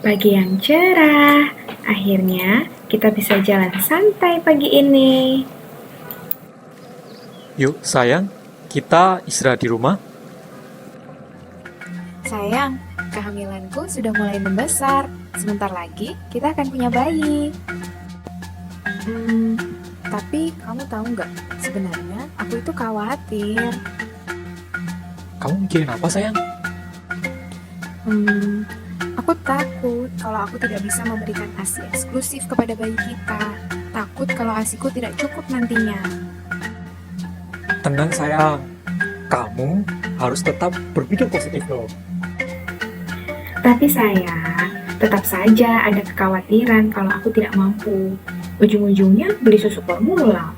Pagi yang cerah. Akhirnya kita bisa jalan santai pagi ini. Yuk, sayang, kita istirahat di rumah. Sayang, kehamilanku sudah mulai membesar. Sebentar lagi kita akan punya bayi. Hmm, tapi kamu tahu nggak? Sebenarnya aku itu khawatir. Kamu mikirin apa, sayang? Hmm, aku takut kalau aku tidak bisa memberikan ASI eksklusif kepada bayi kita. Takut kalau ASIku tidak cukup nantinya. Tenang, sayang. Kamu harus tetap berpikir positif dong. Tapi sayang, tetap saja ada kekhawatiran kalau aku tidak mampu. Ujung-ujungnya beli susu formula.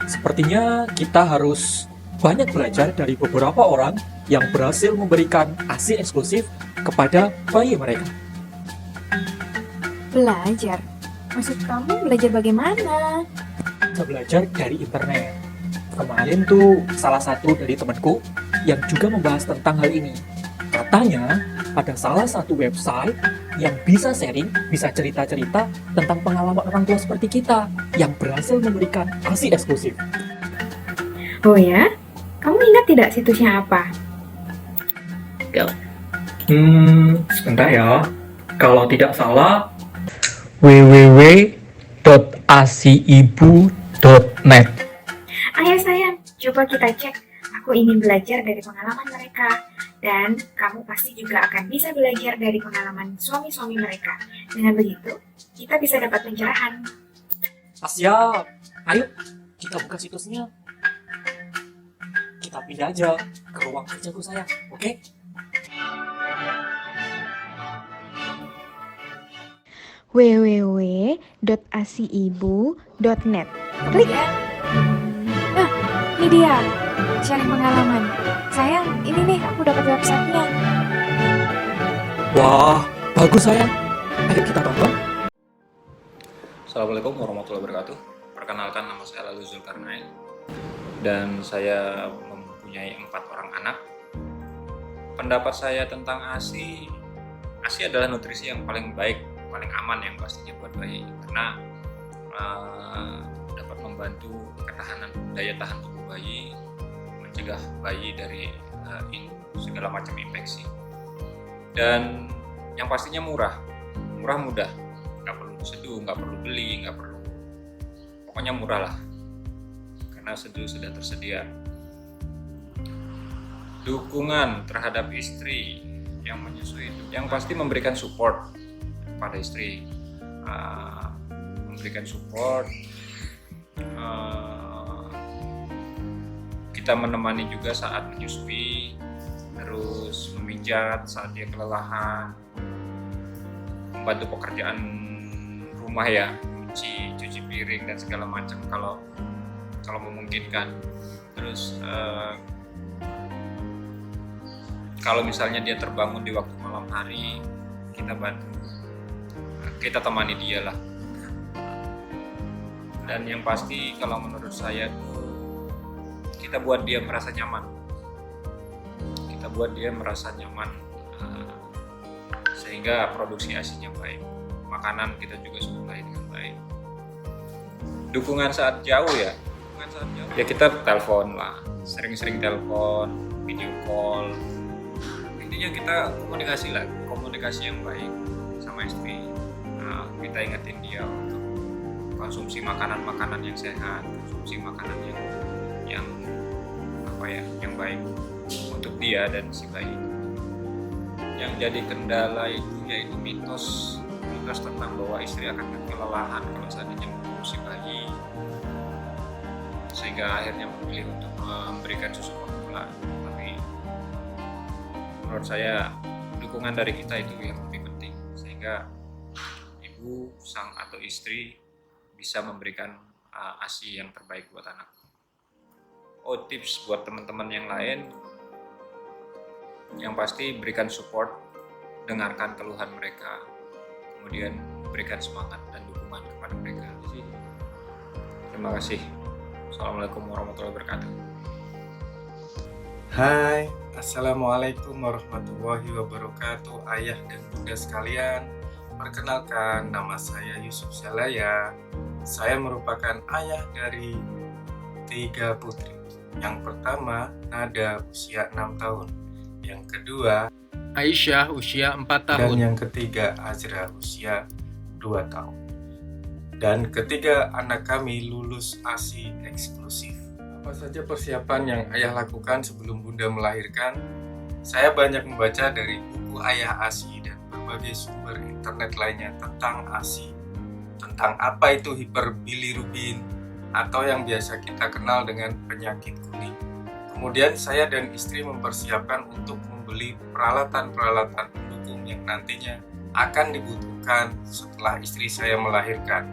Sepertinya kita harus banyak belajar dari beberapa orang yang berhasil memberikan ASI eksklusif kepada bayi mereka. Belajar? Maksud kamu belajar bagaimana? Kita belajar dari internet. Kemarin tuh salah satu dari temanku yang juga membahas tentang hal ini. Katanya ada salah satu website yang bisa sharing, bisa cerita-cerita tentang pengalaman orang tua seperti kita yang berhasil memberikan ASI eksklusif. Oh ya? Kamu ingat tidak situsnya apa? Sebentar ya. Kalau tidak salah, www.asiibu.net. Ayo sayang, coba kita cek. Aku ingin belajar dari pengalaman mereka. Dan kamu pasti juga akan bisa belajar dari pengalaman suami-suami mereka. Dengan begitu, kita bisa dapat pencerahan. Siap. Ayo, kita buka situsnya. Kita pindah aja ke ruang kerjaku, sayang. Oke? www.asiibu.net. Klik. Nah, ini dia. Sharing pengalaman. Sayang, ini nih aku dapat websitenya. Wah, bagus, sayang. Ayo kita tonton. Assalamualaikum warahmatullahi wabarakatuh. Perkenalkan, nama saya Lalu Zulkarnain dan saya mempunyai 4 orang anak. Pendapat saya tentang ASI adalah nutrisi yang paling baik, paling aman yang pastinya buat bayi karena dapat membantu ketahanan daya tahan tubuh bayi, mencegah bayi dari segala macam infeksi, dan yang pastinya murah mudah, nggak perlu diseduh, nggak perlu beli, nggak perlu, pokoknya murah lah karena seduh sudah tersedia. Dukungan terhadap istri yang menyusui itu yang pasti memberikan support kepada istri, memberikan support, kita menemani juga saat menyusui, terus memijat saat dia kelelahan, membantu pekerjaan rumah ya, cuci piring dan segala macam kalau memungkinkan. Terus kalau misalnya dia terbangun di waktu malam hari, kita bantu, kita temani dia lah. Dan yang pasti kalau menurut saya kita buat dia merasa nyaman, sehingga produksi ASINya baik, makanan kita juga suplai dengan baik. Dukungan saat jauh ya kita telepon lah, sering-sering telepon, video call, intinya kita komunikasi yang baik sama istri. Kita ingetin dia untuk konsumsi makanan yang sehat, konsumsi makanan yang baik untuk dia dan si bayi. Yang jadi kendala itu yaitu mitos tentang bahwa istri akan kelelahan kalau seandainya mengurus si bayi, sehingga akhirnya memilih untuk memberikan susu formula. Tapi menurut saya dukungan dari kita itu yang lebih penting, sehingga ibu atau istri bisa memberikan ASI yang terbaik buat anak. Tips buat teman-teman yang lain, yang pasti berikan support, dengarkan keluhan mereka, kemudian berikan semangat dan dukungan kepada mereka. Terima kasih. Assalamualaikum warahmatullahi wabarakatuh. Hai, Assalamualaikum warahmatullahi wabarakatuh, ayah dan bunda sekalian. Perkenalkan, nama saya Yusuf Salaya. Saya merupakan ayah dari 3 putri. Yang pertama, Nada, usia 6 tahun. Yang kedua, Aisyah usia 4 dan tahun. yang ketiga, Azra, usia 2 tahun. Dan ketiga anak kami lulus ASI eksklusif. Apa saja persiapan yang ayah lakukan sebelum bunda melahirkan? Saya banyak membaca dari buku ayah ASI dan berbagai sumber internet lainnya tentang ASI. Tentang apa itu hiperbilirubin atau yang biasa kita kenal dengan penyakit kuning. Kemudian saya dan istri mempersiapkan untuk membeli peralatan-peralatan pendukung yang nantinya akan dibutuhkan setelah istri saya melahirkan,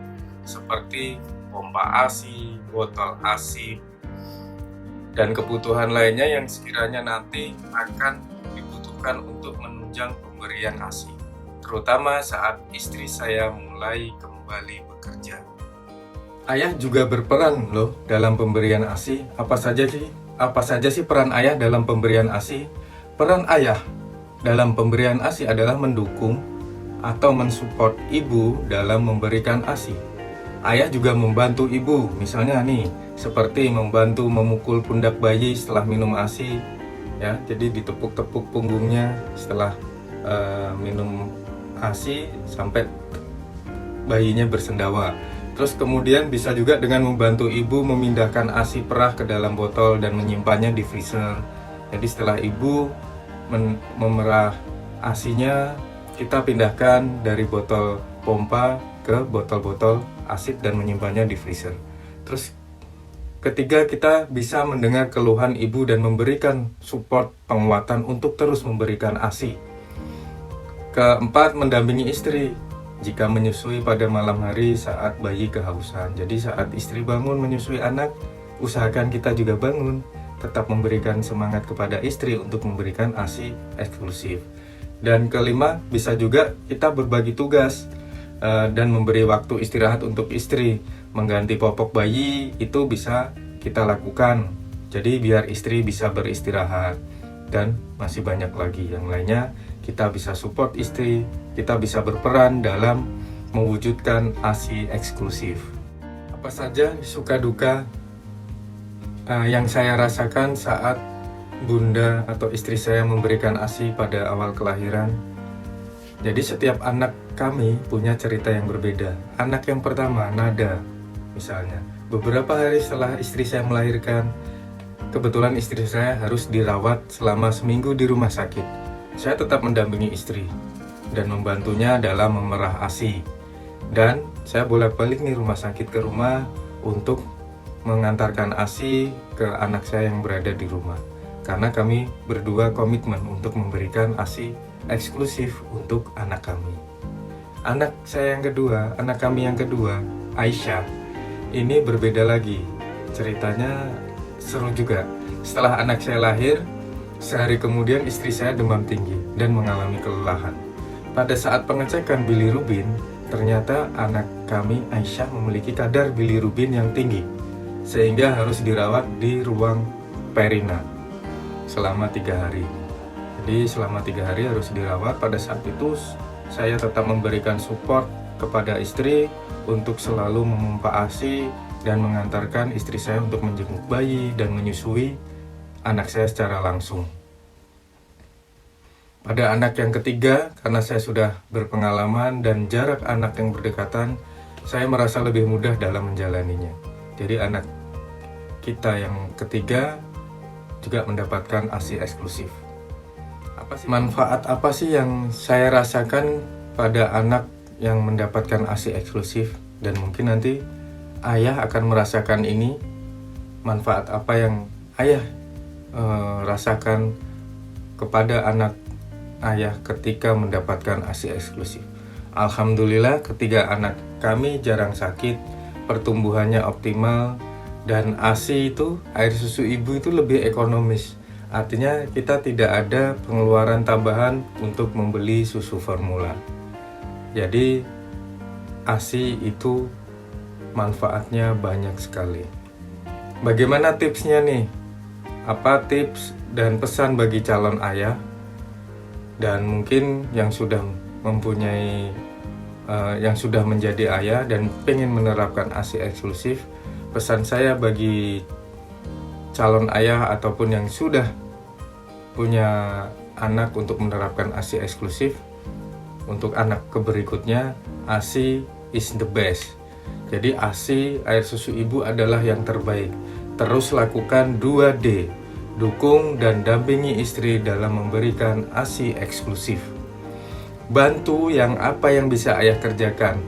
seperti pompa ASI, botol ASI, dan kebutuhan lainnya yang sekiranya nanti akan dibutuhkan untuk menunjang pemberian ASI, terutama saat istri saya mulai kembali bekerja. Ayah juga berperan loh dalam pemberian ASI. Apa saja sih peran ayah dalam pemberian ASI? Peran ayah dalam pemberian ASI adalah mendukung atau mensupport ibu dalam memberikan ASI. Ayah juga membantu ibu, misalnya nih, seperti membantu memukul pundak bayi setelah minum ASI, ya. Jadi ditepuk-tepuk punggungnya setelah minum ASI sampai bayinya bersendawa. Terus kemudian bisa juga dengan membantu ibu memindahkan ASI perah ke dalam botol dan menyimpannya di freezer. Jadi setelah ibu memerah ASInya, kita pindahkan dari botol pompa ke botol-botol asid dan menyimpannya di freezer. Terus ketiga, kita bisa mendengar keluhan ibu dan memberikan support penguatan untuk terus memberikan ASI. Keempat, mendampingi istri jika menyusui pada malam hari saat bayi kehausan. Jadi saat istri bangun menyusui anak, usahakan kita juga bangun, tetap memberikan semangat kepada istri untuk memberikan ASI eksklusif. Dan kelima, bisa juga kita berbagi tugas dan memberi waktu istirahat untuk istri. Mengganti popok bayi itu bisa kita lakukan, jadi biar istri bisa beristirahat. Dan masih banyak lagi yang lainnya. Kita bisa support istri, kita bisa berperan dalam mewujudkan ASI eksklusif. Apa saja suka duka yang saya rasakan saat bunda atau istri saya memberikan ASI pada awal kelahiran? Jadi setiap anak kami punya cerita yang berbeda. Anak yang pertama, Nada, misalnya. Beberapa hari setelah istri saya melahirkan, kebetulan istri saya harus dirawat selama seminggu di rumah sakit. Saya tetap mendampingi istri dan membantunya dalam memerah ASI. Dan saya bolak-balik nih rumah sakit ke rumah untuk mengantarkan ASI ke anak saya yang berada di rumah. Karena kami berdua komitmen untuk memberikan ASI eksklusif untuk anak kami. Anak kami yang kedua, Aisyah, ini berbeda lagi. Ceritanya seru juga. Setelah anak saya lahir, sehari kemudian istri saya demam tinggi dan mengalami kelelahan. Pada saat pengecekan bilirubin, ternyata anak kami Aisyah memiliki kadar bilirubin yang tinggi, sehingga harus dirawat di ruang perina selama 3 hari. Jadi selama 3 hari harus dirawat. Pada saat itu saya tetap memberikan support kepada istri untuk selalu memompa ASI dan mengantarkan istri saya untuk menjenguk bayi dan menyusui anak saya secara langsung. Pada anak yang ketiga, karena saya sudah berpengalaman dan jarak anak yang berdekatan, saya merasa lebih mudah dalam menjalaninya. Jadi anak kita yang ketiga juga mendapatkan ASI eksklusif. Manfaat apa sih yang saya rasakan pada anak yang mendapatkan ASI eksklusif? Dan mungkin nanti ayah akan merasakan ini. Manfaat apa yang ayah rasakan kepada anak ayah ketika mendapatkan ASI eksklusif? Alhamdulillah, ketiga anak kami jarang sakit, pertumbuhannya optimal, dan ASI itu, air susu ibu itu lebih ekonomis. Artinya kita tidak ada pengeluaran tambahan untuk membeli susu formula. Jadi ASI itu manfaatnya banyak sekali. Bagaimana tipsnya nih? apa tips dan pesan bagi calon ayah dan mungkin yang sudah mempunyai yang sudah menjadi ayah dan pengen menerapkan ASI eksklusif. Pesan saya bagi calon ayah ataupun yang sudah punya anak untuk menerapkan ASI eksklusif, untuk anak berikutnya ASI is the best. Jadi ASI air susu ibu adalah yang terbaik. Terus lakukan 2D, dukung dan dampingi istri dalam memberikan ASI eksklusif. Bantu apa yang bisa ayah kerjakan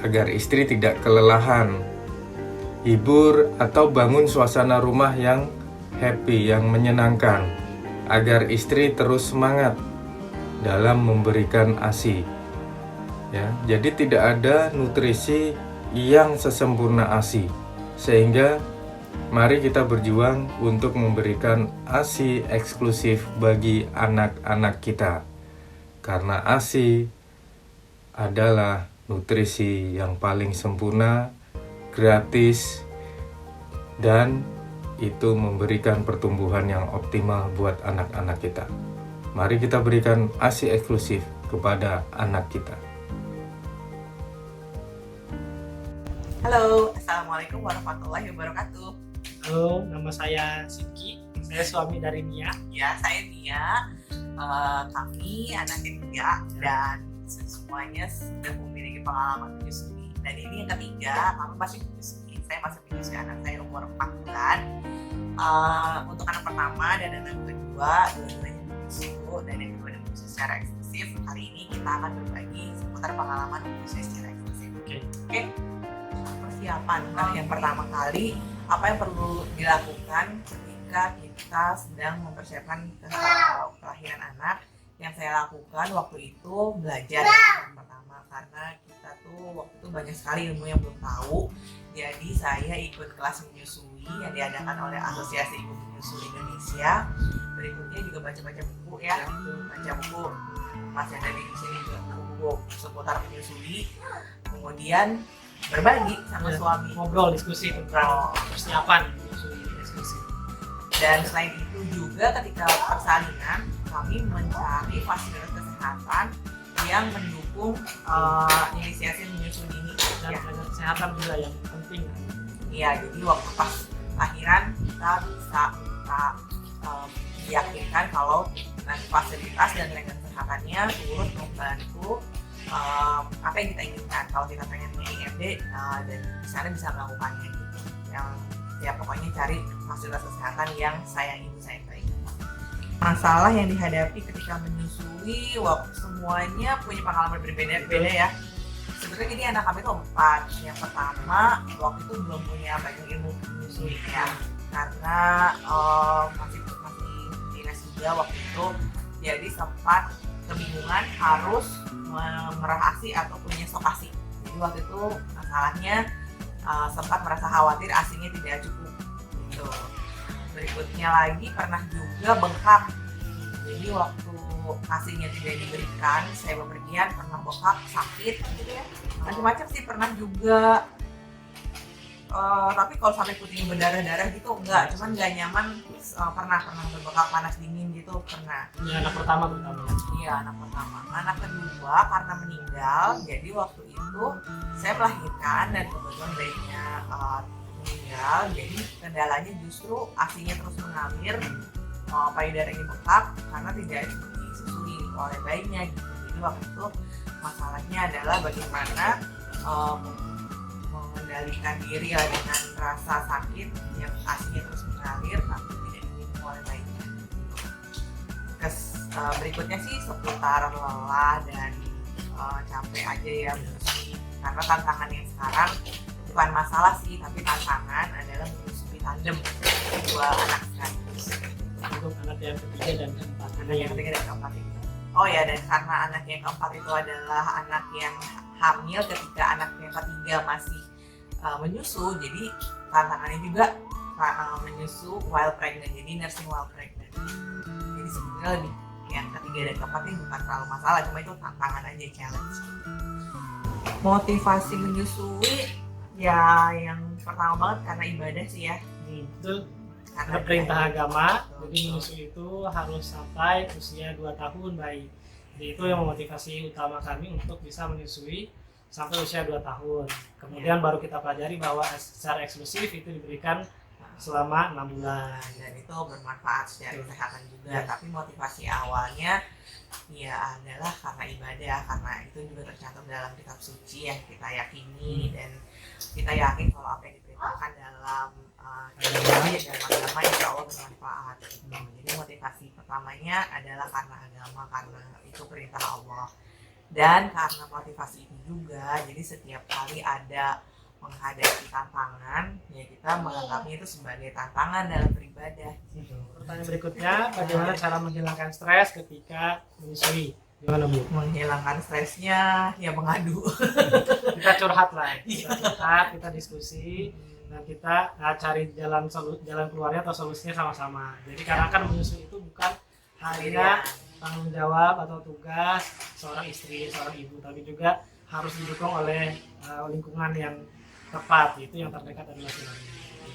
agar istri tidak kelelahan. Hibur atau bangun suasana rumah yang happy, yang menyenangkan, agar istri terus semangat dalam memberikan ASI. Ya, jadi tidak ada nutrisi yang sesempurna ASI. Sehingga mari kita berjuang untuk memberikan ASI eksklusif bagi anak-anak kita. Karena ASI adalah nutrisi yang paling sempurna, gratis, dan itu memberikan pertumbuhan yang optimal buat anak-anak kita. Mari kita berikan ASI eksklusif kepada anak kita. Halo, Assalamualaikum warahmatullahi wabarakatuh. Halo, nama saya Siki. Saya suami dari Nia. Ya, saya Nia. Kami anaknya Nia dan semuanya sudah memiliki pengalaman menyusui. Dan ini yang ketiga, kami masih menyusui. Saya masih menyusui anak saya umur 4 bulan. Untuk anak pertama dan anak kedua, dua-duanya menyusui dan yang kedua menyusui secara eksklusif. Hari ini kita akan berbagi seputar pengalaman menyusui secara eksklusif. Oke. Persiapan. Nah, yang pertama kali, apa yang perlu dilakukan ketika kita sedang mempersiapkan kelahiran anak? Yang saya lakukan waktu itu belajar yang pertama, karena kita tuh waktu itu banyak sekali ilmu yang belum tahu. Jadi saya ikut kelas menyusui yang diadakan oleh Asosiasi Ibu Menyusui Indonesia. Berikutnya juga baca-baca buku ya, baca buku masih ada di sini juga buku seputar menyusui. Kemudian berbagi sama suami, Ngobrol, diskusi tentang persiapan menyusui eksklusif. dan selain itu juga ketika persalinan kami mencari fasilitas kesehatan yang mendukung inisiasi menyusui ini. Dan kesehatan juga yang penting. Iya, jadi waktu pas lahiran kita bisa meyakinkan kalau fasilitas dan tenaga kesehatannya turut membantu apa yang kita inginkan. Kalau kita pengen punya IMD dan di sana bisa melakukannya gitu. Yang ya pokoknya cari fasilitas kesehatan yang ibu saya baik. Masalah yang dihadapi ketika menyusui, waktu semuanya punya pengalaman berbeda-beda ya. Sebenarnya jadi anak kami itu 4. Yang pertama waktu itu belum punya banyak ilmu menyusui ya, karena masih dinas juga waktu itu, jadi sempat kebingungan harus merah ASI atau punya stok ASI. Jadi waktu itu masalahnya sempat merasa khawatir ASInya tidak cukup gitu. Berikutnya lagi pernah juga bengkak. Jadi waktu ASInya tidak diberikan, saya bepergian pernah bengkak, sakit gitu ya. Macam-macam sih pernah juga. Tapi kalau sampai putihnya berdarah-darah gitu enggak, cuman nggak nyaman. Pernah berbengkak panas dingin gitu pernah. Ini anak pertama terutama. Iya, anak pertama. Anak kedua karena meninggal, jadi waktu itu saya melahirkan dan kebetulan bayinya meninggal. Jadi kendalanya justru ASInya terus mengalir, payudaranya bengkak karena tidak disusui oleh bayinya gitu. Jadi waktu itu masalahnya adalah bagaimana mengendalikan diri dengan rasa sakit yang ASInya terus mengalir tapi tidak diminum oleh bayinya. Berikutnya sih seputar lelah dan capek aja ya menyusui, karena tantangan yang sekarang bukan masalah sih, tapi tantangan adalah menyusui tandem dua anak sekaligus. Untuk anak yang ketiga dan keempat. Anak yang ketiga dan keempat itu. Oh ya, dan karena anak yang keempat itu adalah anak yang hamil ketika anak yang ketiga masih menyusu, jadi tantangannya juga menyusu while pregnant, jadi nursing while pregnant. Jadi sebenarnya lebih yang ketiga dan keempat ini bukan terlalu masalah, cuma itu tantangan aja, challenge. Motivasi menyusui ya yang pertama banget karena ibadah sih ya. Betul. Ada perintah agama, jadi menyusui itu harus sampai usia 2 tahun bayi. Jadi itu yang memotivasi utama kami untuk bisa menyusui sampai usia 2 tahun. Kemudian baru kita pelajari bahwa secara eksklusif itu diberikan selama 6 bulan. Dan itu bermanfaat secara kesehatan juga. Tapi motivasi awalnya ya adalah karena ibadah, karena itu juga tercantum dalam kitab suci yang kita yakini, dan kita yakin kalau apa yang diperintahkan dalam agama insya Allah bermanfaat. Jadi motivasi pertamanya adalah karena agama, karena itu perintah Allah, dan karena motivasi itu juga jadi setiap kali ada menghadapi tantangan ya kita menganggapnya itu sebagai tantangan dalam beribadah. Pertanyaan berikutnya, bagaimana cara menghilangkan stres ketika menyusui? Gimana Bu? Menghilangkan stresnya ya mengadu. Kita curhat lah, kita diskusi, dan kita cari jalan keluarnya atau solusinya sama-sama. Jadi karena kan menyusui itu bukan hanya tanggung jawab atau tugas seorang istri, seorang ibu, tapi juga harus didukung oleh lingkungan yang tepat, itu yang terdekat adalah suami.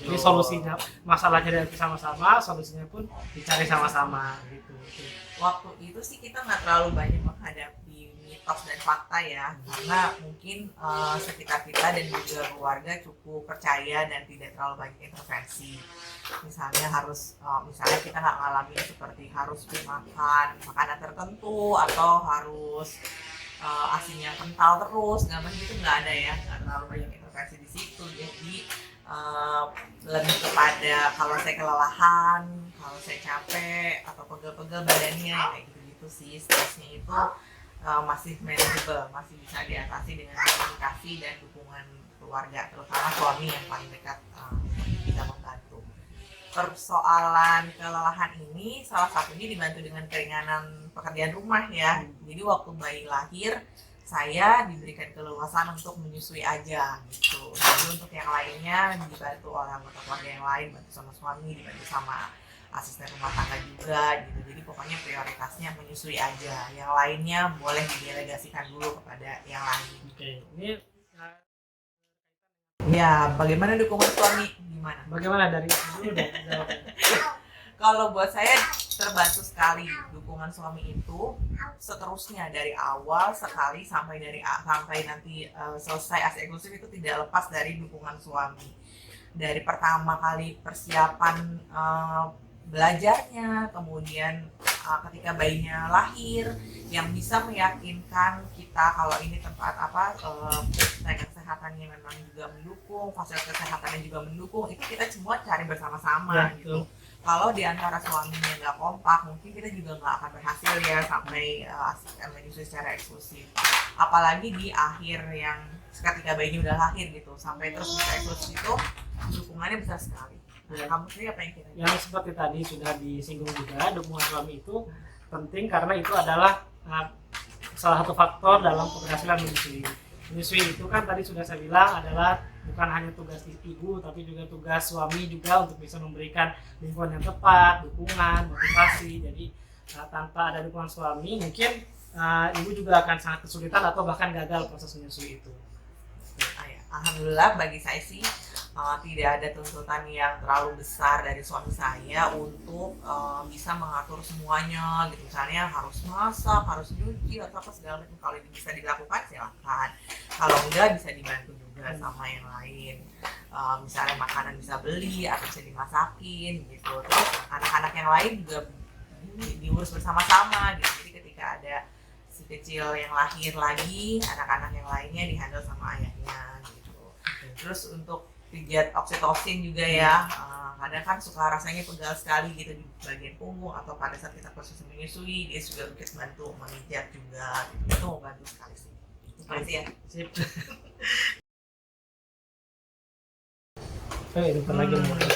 Jadi solusinya, masalahnya dari sama-sama, solusinya pun dicari sama-sama gitu. Waktu itu sih kita nggak terlalu banyak menghadapi mitos dan fakta ya, karena mungkin sekitar kita dan juga keluarga cukup percaya dan tidak terlalu banyak intervensi. Misalnya misalnya kita nggak ngalamin seperti harus makan makanan tertentu atau harus asinya kental terus, gitu nggak ada ya, nggak terlalu banyak intervensi di situ. Jadi lebih kepada kalau saya kelelahan, kalau saya capek atau pegel-pegel badannya kayak gitu-gitu sih, stresnya itu masih manageable, masih bisa diatasi dengan komunikasi dan dukungan keluarga, terutama suami yang paling dekat bisa membantu. Persoalan kelelahan ini salah satunya dibantu dengan keringanan pekerjaan rumah ya. Jadi waktu bayi lahir saya diberikan keleluasan untuk menyusui aja gitu. Jadi untuk yang lainnya dibantu oleh anggota keluarga yang lain, bantu sama suami, dibantu sama asisten rumah tangga juga gitu. Jadi pokoknya prioritasnya menyusui aja. Yang lainnya boleh didelegasikan dulu kepada yang lain. Oke, ini ya, bagaimana dukungan suami? Gimana? bagaimana dari dulu deh jawabnya. Kalau buat saya terbantu sekali dukungan suami itu seterusnya dari awal sekali sampai nanti selesai ASI eksklusif itu tidak lepas dari dukungan suami. Dari pertama kali persiapan belajarnya, kemudian ketika bayinya lahir, yang bisa meyakinkan kita kalau ini tempat tenaga kesehatannya memang juga mendukung, fasilitas kesehatannya juga mendukung, itu kita semua cari bersama-sama gitu. Kalau di antara suaminya nggak kompak, mungkin kita juga nggak akan berhasil ya sampai menyusui secara eksklusif. Apalagi di akhir yang ketika bayinya udah lahir gitu, sampai terus bisa eksklusif itu dukungannya besar sekali. Nah, kamu sendiri apa yang kira-kira? Yang seperti tadi sudah disinggung juga, dukungan suami itu penting karena itu adalah salah satu faktor dalam keberhasilan menyusui. Menyusui itu kan tadi sudah saya bilang adalah bukan hanya tugas ibu, tapi juga tugas suami juga untuk bisa memberikan lingkungan yang tepat, dukungan, motivasi. Jadi tanpa ada dukungan suami, mungkin ibu juga akan sangat kesulitan atau bahkan gagal proses menyusui itu. Alhamdulillah bagi saya sih tidak ada tuntutan yang terlalu besar dari suami saya untuk bisa mengatur semuanya gitu. Misalnya harus masak, harus nyuci atau apa segala macam. Kalau bisa dilakukan silahkan, kalau enggak bisa dibantu juga sama yang lain. Misalnya makanan bisa beli atau bisa dimasakin gitu. Terus anak-anak yang lain juga diurus bersama-sama gitu. Jadi ketika ada si kecil yang lahir lagi, anak-anak yang lainnya dihandle sama ayahnya gitu. Terus untuk pijat oksitosin juga ya, kadang kan suka rasanya pegal sekali gitu di bagian punggung atau pada saat kita proses menyusui, dia juga ikut bantu memijat juga gitu. Itu membantu sekali sih. Terima kasih ya. Sip.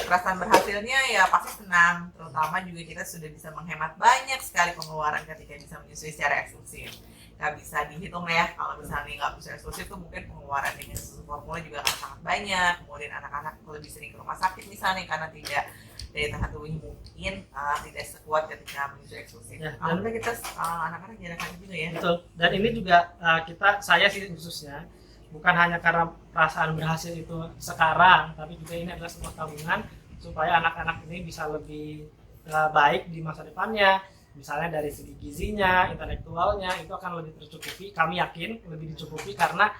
Perasaan berhasilnya ya pasti senang, terutama juga kita sudah bisa menghemat banyak sekali pengeluaran ketika bisa menyusui secara eksklusif. Nggak bisa dihitung ya, kalau misalnya nggak bisa eksklusif tuh mungkin pengeluaran dengan susu formula juga akan sangat banyak. Kemudian anak-anak lebih sering ke rumah sakit misalnya karena tidak daya tahan tubuhnya mungkin tidak sekuat ketika menyusui eksklusif. Alhamdulillah kita anak-anak jarang sakit juga ya. Betul. Dan ini juga saya sih khususnya bukan hanya karena perasaan berhasil itu sekarang, tapi juga ini adalah sebuah tabungan supaya anak-anak ini bisa lebih baik di masa depannya. Misalnya dari segi gizinya, intelektualnya itu akan lebih tercukupi. Kami yakin lebih dicukupi karena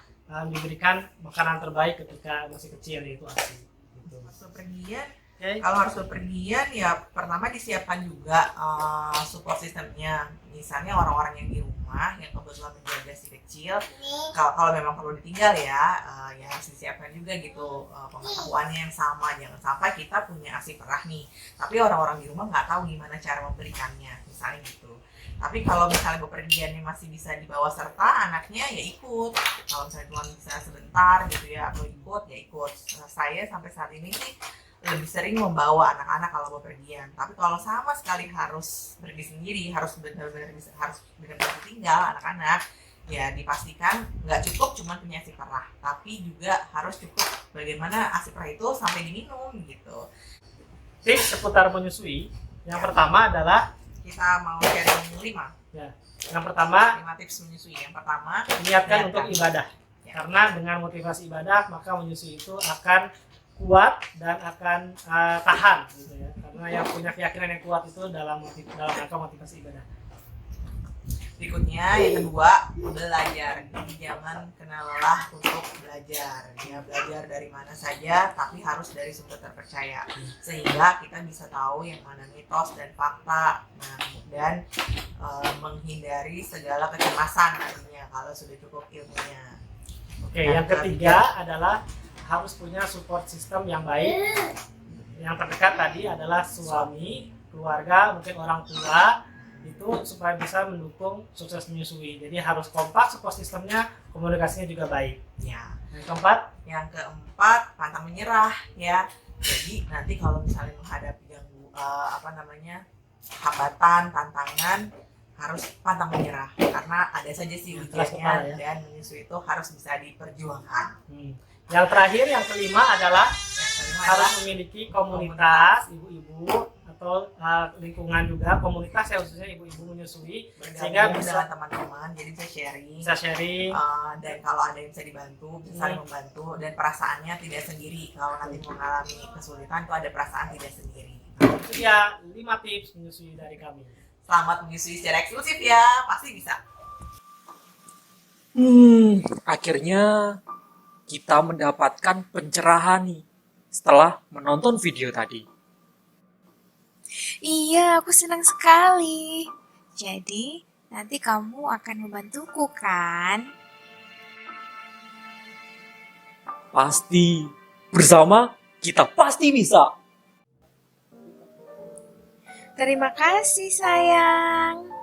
diberikan makanan terbaik ketika masih kecil, yaitu ASI. Gitu. Bepergian, Oke. kalau harus bepergian ya pertama disiapkan juga support sistemnya. Misalnya orang-orang yang di rumah yang kebetulan menjaga si kecil, kalau memang perlu ditinggal ya, ya harus disiapkan juga gitu pengetahuannya yang sama. Jangan sampai kita punya ASI perah nih, tapi orang-orang di rumah nggak tahu gimana cara memberikannya, misalnya gitu. Tapi kalau misalnya bepergiannya masih bisa dibawa serta anaknya ya ikut. Kalau misalnya cuma bisa sebentar gitu ya, atau ikut ya ikut. Saya sampai saat ini sih lebih sering membawa anak-anak kalau bepergian. Tapi kalau sama sekali harus pergi sendiri, harus benar-benar tinggal anak-anak, ya dipastikan nggak cukup cuma punya ASI perah, tapi juga harus cukup bagaimana ASI perah itu sampai diminum gitu. Tips seputar menyusui, yang pertama adalah Kita mau sharing 5 tips menyusui. Yang pertama, niatkan untuk ibadah. Ya. Karena dengan motivasi ibadah maka menyusui itu akan kuat dan akan tahan gitu ya. Karena yang punya keyakinan yang kuat itu dalam rangka motivasi ibadah. Berikutnya yang kedua, belajar. Jadi jangan kenal lelah untuk belajar. Ya, belajar dari mana saja, tapi harus dari sumber terpercaya. Sehingga kita bisa tahu yang mana mitos dan fakta. Nah, kemudian menghindari segala kecemasan nantinya kalau sudah cukup ilmunya. Oke, yang ketiga adalah harus punya support system yang baik. Yang terdekat tadi adalah suami, keluarga, mungkin orang tua, itu supaya bisa mendukung sukses menyusui. Jadi harus kompak support sistemnya, komunikasinya juga baik. Ya. Yang keempat, Pantang menyerah ya. Jadi nanti kalau misalnya menghadapi hambatan, tantangan, harus pantang menyerah karena ada saja sih keras kepala ujiannya ya. dan menyusui itu harus bisa diperjuangkan. Yang terakhir, yang kelima adalah Yang kelima harus adalah memiliki komunitas ibu-ibu atau lingkungan juga, komunitas ya khususnya ibu-ibu menyusui, sehingga bergabung bisa dengan teman-teman, jadi bisa sharing. sharing. Dan kalau ada yang bisa dibantu, bisa saling membantu, dan perasaannya tidak sendiri. Kalau nanti mengalami kesulitan, itu ada perasaan tidak sendiri. Itu dia 5 tips menyusui dari kami. Selamat menyusui secara eksklusif ya, pasti bisa. Akhirnya kita mendapatkan pencerahan nih setelah menonton video tadi. Iya, aku senang sekali. Jadi, nanti kamu akan membantuku kan? Pasti. Bersama kita pasti bisa. Terima kasih, sayang.